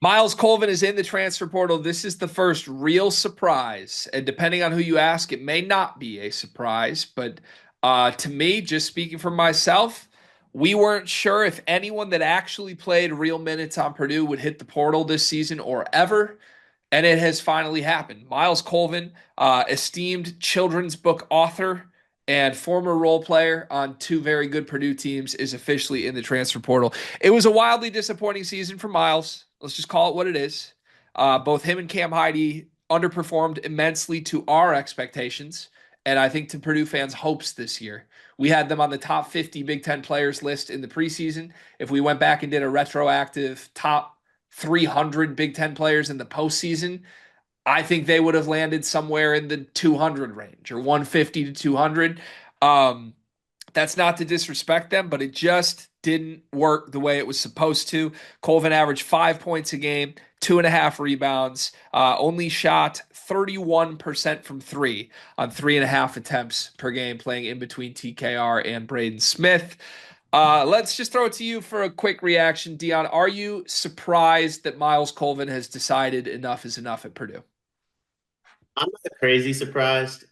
Myles Colvin is in the transfer portal. This is the first real surprise. And depending on who you ask, it may not be a surprise. But to me, just speaking for myself, we weren't sure if anyone that actually played real minutes on Purdue would hit the portal this season or ever. And it has finally happened. Myles Colvin, esteemed children's book author and former role player on two very good Purdue teams, is officially in the transfer portal. It was a wildly disappointing season for Myles. Let's just call it what it is. Both him and Cam Heide underperformed immensely to our expectations, and I think to Purdue fans' hopes this year. We had them on the top 50 Big Ten players list in the preseason. If we went back and did a retroactive top 300 Big Ten players in the postseason, I think they would have landed somewhere in the 200 range or 150 to 200. Um, that's not to disrespect them, but it just didn't work the way it was supposed to. Colvin averaged 5 points a game, 2.5 rebounds, only shot 31% from three on 3.5 attempts per game, playing in between TKR and Braden Smith. Let's just throw it to you for a quick reaction. Dion, are you surprised that Myles Colvin has decided enough is enough at Purdue? I'm not crazy surprised.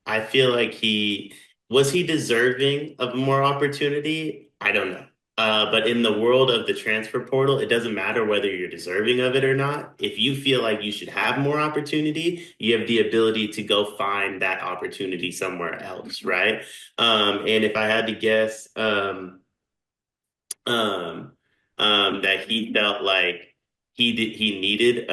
I feel like he deserving of more opportunity? I don't know. But in the world of the transfer portal, it doesn't matter whether you're deserving of it or not. If you feel like you should have more opportunity, you have the ability to go find that opportunity somewhere else, right? And if I had to guess, um, that he felt like he needed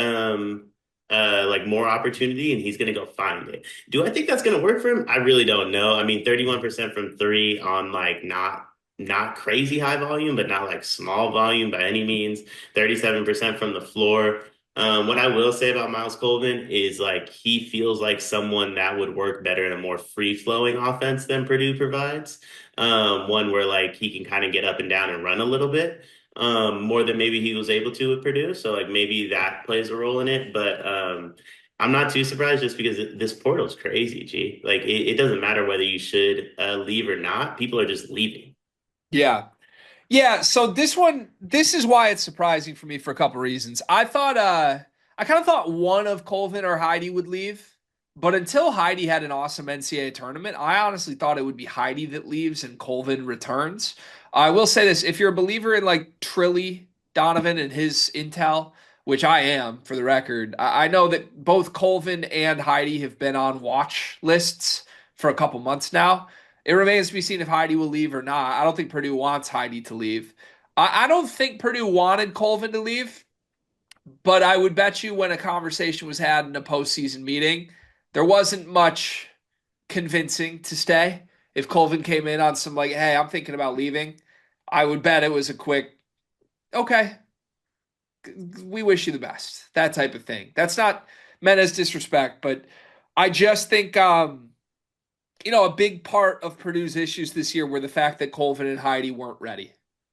like more opportunity and he's gonna go find it. Do I think that's gonna work for him? I really don't know. I mean, 31% from three on like not crazy high volume, but not like small volume by any means. 37% from the floor. What I will say about Myles Colvin is like he feels like someone that would work better in a more free flowing offense than Purdue provides. One where like he can kind of get up and down and run a little bit more than maybe he was able to with Purdue. So like maybe that plays a role in it. But I'm not too surprised just because this portal's crazy, G. Like it doesn't matter whether you should leave or not. People are just leaving. Yeah. Yeah, so this is why it's surprising for me for a couple reasons. I kind of thought one of Colvin or Heidi would leave, but until Heidi had an awesome NCAA tournament, I honestly thought it would be Heidi that leaves and Colvin returns. I will say this, if you're a believer in like Trilly Donovan and his intel, which I am for the record, I know that both Colvin and Heidi have been on watch lists for a couple months now. It remains to be seen if Heidi will leave or not. I don't think Purdue wants Heidi to leave. I don't think Purdue wanted Colvin to leave, but I would bet you when a conversation was had in a postseason meeting, there wasn't much convincing to stay. If Colvin came in on some like, hey, I'm thinking about leaving, I would bet it was a quick, okay, we wish you the best. That type of thing. That's not meant as disrespect, but I just think a big part of Purdue's issues this year were the fact that Colvin and Heidi weren't ready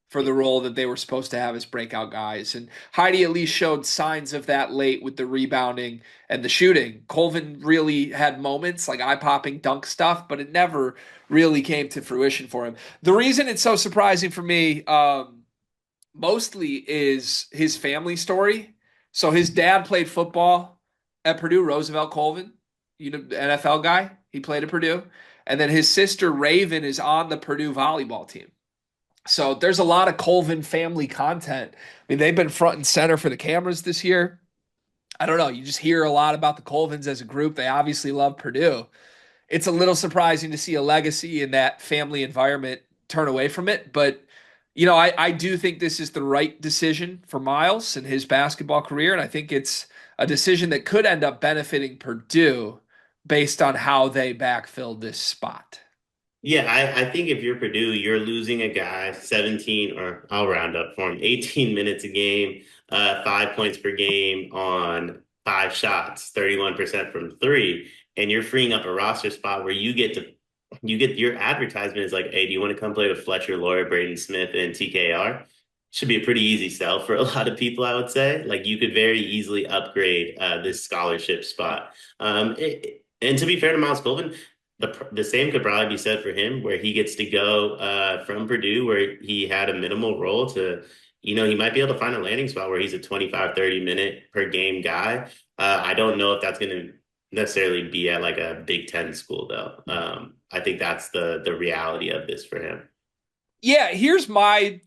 for the role that they were supposed to have as breakout guys. And Heidi at least showed signs of that late with the rebounding and the shooting. Colvin really had moments like eye popping dunk stuff, but it never really came to fruition for him. The reason it's so surprising for me, mostly, is his family story. So his dad played football at Purdue, Roosevelt Colvin, NFL guy. He played at Purdue. And then his sister Raven is on the Purdue volleyball team. So there's a lot of Colvin family content. I mean, they've been front and center for the cameras this year. I don't know. You just hear a lot about the Colvins as a group. They obviously love Purdue. It's a little surprising to see a legacy in that family environment turn away from it. But, I do think this is the right decision for Myles and his basketball career. And I think it's a decision that could end up benefiting Purdue based on how they backfilled this spot. Yeah, I think if you're Purdue, you're losing a guy 17, or I'll round up for him, 18 minutes a game, 5 points per game on five shots, 31% from three, and you're freeing up a roster spot where you get your advertisement is like, hey, do you want to come play with Fletcher, Laura, Braden Smith, and TKR? Should be a pretty easy sell for a lot of people, I would say. Like you could very easily upgrade this scholarship spot. And to be fair to Myles Colvin, the same could probably be said for him, where he gets to go from Purdue, where he had a minimal role to he might be able to find a landing spot where he's a 25, 30 minute per game guy. I don't know if that's going to necessarily be at like a Big Ten school though. I think that's the reality of this for him. Yeah, here's my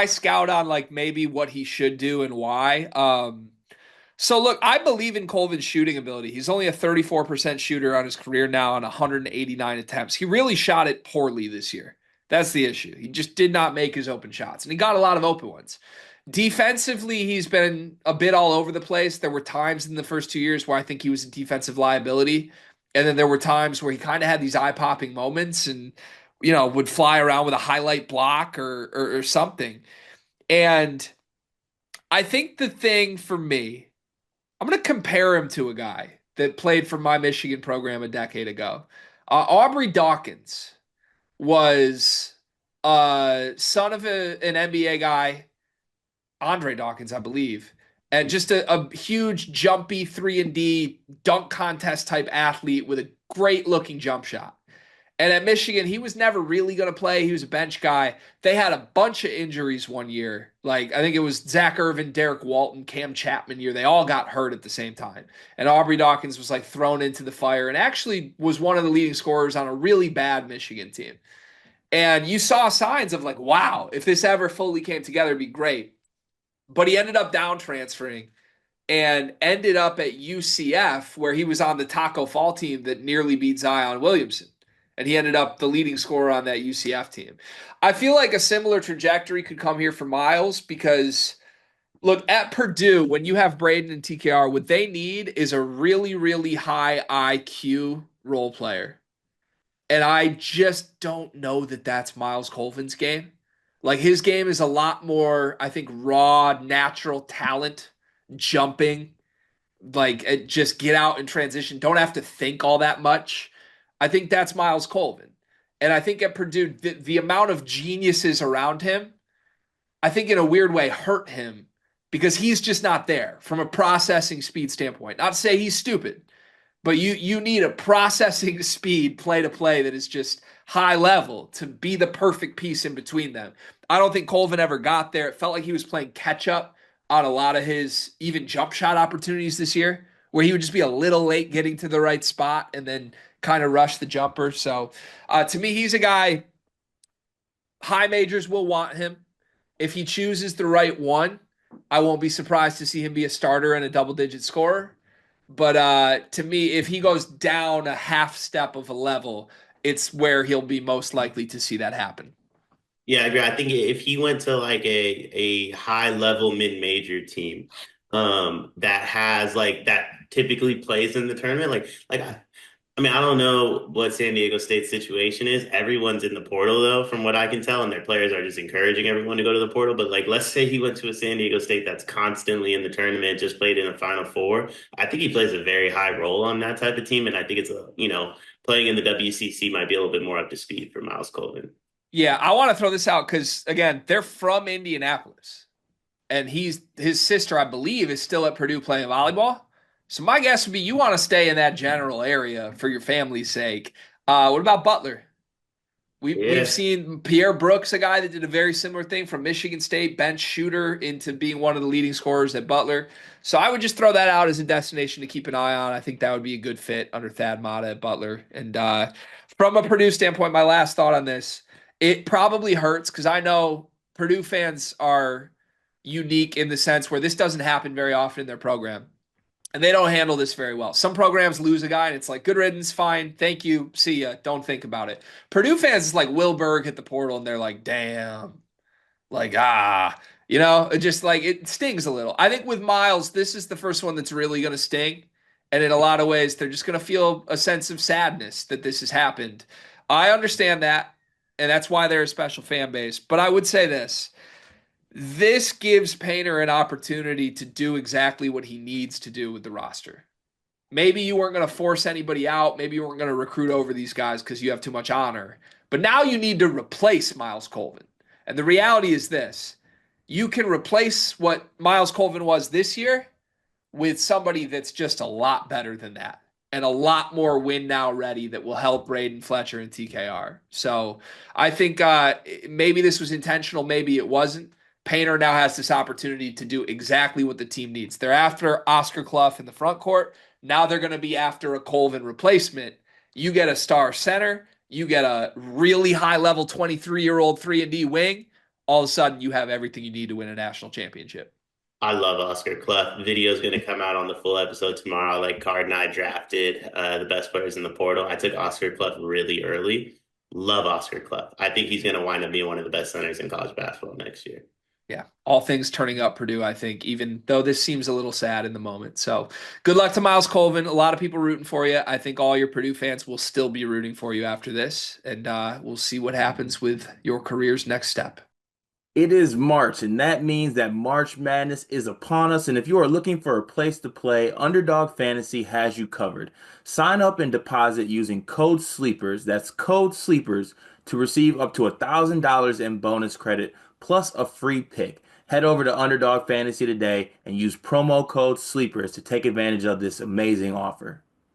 scout on like maybe what he should do and why. So look, I believe in Colvin's shooting ability. He's only a 34% shooter on his career now on 189 attempts. He really shot it poorly this year. That's the issue. He just did not make his open shots, and he got a lot of open ones. Defensively, he's been a bit all over the place. There were times in the first 2 years where I think he was a defensive liability. And then there were times where he kind of had these eye-popping moments and, would fly around with a highlight block or something. And I think the thing for me, I'm going to compare him to a guy that played for my Michigan program a decade ago. Aubrey Dawkins was son of an NBA guy, Andre Dawkins, I believe, and just a huge jumpy 3-and-D dunk contest type athlete with a great looking jump shot. And at Michigan, he was never really going to play. He was a bench guy. They had a bunch of injuries one year. Like, I think it was Zach Irvin, Derek Walton, Cam Chapman year. They all got hurt at the same time. And Aubrey Dawkins was like thrown into the fire and actually was one of the leading scorers on a really bad Michigan team. And you saw signs of like, wow, if this ever fully came together, it'd be great. But he ended up down transferring and ended up at UCF, where he was on the Taco Fall team that nearly beat Zion Williamson. And he ended up the leading scorer on that UCF team. I feel like a similar trajectory could come here for Myles because, look, at Purdue, when you have Braden and TKR, what they need is a really, really high IQ role player. And I just don't know that that's Myles Colvin's game. Like his game is a lot more, I think, raw, natural talent, jumping, like just get out and transition. Don't have to think all that much. I think that's Myles Colvin. And I think at Purdue, the amount of geniuses around him, I think in a weird way hurt him because he's just not there from a processing speed standpoint. Not to say he's stupid, but you need a processing speed play to play that is just high level to be the perfect piece in between them. I don't think Colvin ever got there. It felt like he was playing catch up on a lot of his even jump shot opportunities this year, where he would just be a little late getting to the right spot and then kind of rush the jumper. So to me, he's a guy high majors will want him. If he chooses the right one, I won't be surprised to see him be a starter and a double digit scorer. But to me, if he goes down a half step of a level, it's where he'll be most likely to see that happen. Yeah, I agree. I think if he went to like a high level mid major team, that has like that typically plays in the tournament, I mean, I don't know what San Diego State's situation is. Everyone's in the portal though, from what I can tell, and their players are just encouraging everyone to go to the portal. But like, let's say he went to a San Diego State that's constantly in the tournament, just played in a Final Four. I think he plays a very high role on that type of team, and I think playing in the WCC might be a little bit more up to speed for Myles Colvin. Yeah, I want to throw this out because again, they're from Indianapolis, and his sister, I believe, is still at Purdue playing volleyball. So my guess would be you want to stay in that general area for your family's sake. What about Butler? We've Yeah. seen Pierre Brooks, a guy that did a very similar thing from Michigan State, bench shooter into being one of the leading scorers at Butler. So I would just throw that out as a destination to keep an eye on. I think that would be a good fit under Thad Matta at Butler. And from a Purdue standpoint, my last thought on this, it probably hurts because I know Purdue fans are unique in the sense where this doesn't happen very often in their program and they don't handle this very well. Some programs lose a guy and it's like, good riddance, fine, thank you, see ya, don't think about it. Purdue fans is like Will Berg hit the portal and they're like, damn, like, it just like it stings a little. I think with Myles, this is the first one that's really going to sting. And in a lot of ways, they're just going to feel a sense of sadness that this has happened. I understand that. And that's why they're a special fan base. But I would say this gives Painter an opportunity to do exactly what he needs to do with the roster. Maybe you weren't going to force anybody out. Maybe you weren't going to recruit over these guys because you have too much honor. But now you need to replace Myles Colvin. And the reality is this: you can replace what Myles Colvin was this year with somebody that's just a lot better than that and a lot more win now ready that will help Braden Fletcher and TKR. So I think maybe this was intentional, maybe it wasn't. Painter now has this opportunity to do exactly what the team needs. They're after Oscar Clough in the front court. Now they're going to be after a Colvin replacement. You get a star center. You get a really high level 23-year-old 3-and-D wing. All of a sudden, you have everything you need to win a national championship. I love Oscar Clough. Video is going to come out on the full episode tomorrow. Like Card and I drafted the best players in the portal. I took Oscar Clough really early. Love Oscar Clough. I think he's going to wind up being one of the best centers in college basketball next year. Yeah, all things turning up Purdue, I think, even though this seems a little sad in the moment. So good luck to Myles Colvin. A lot of people rooting for you. I think all your Purdue fans will still be rooting for you after this, and we'll see what happens with your career's next step. It is March, and that means that March Madness is upon us. And if you are looking for a place to play, Underdog Fantasy has you covered. Sign up and deposit using code SLEEPERS, that's code SLEEPERS, to receive up to $1,000 in bonus credit plus a free pick. Head over to Underdog Fantasy today and use promo code SLEEPERS to take advantage of this amazing offer.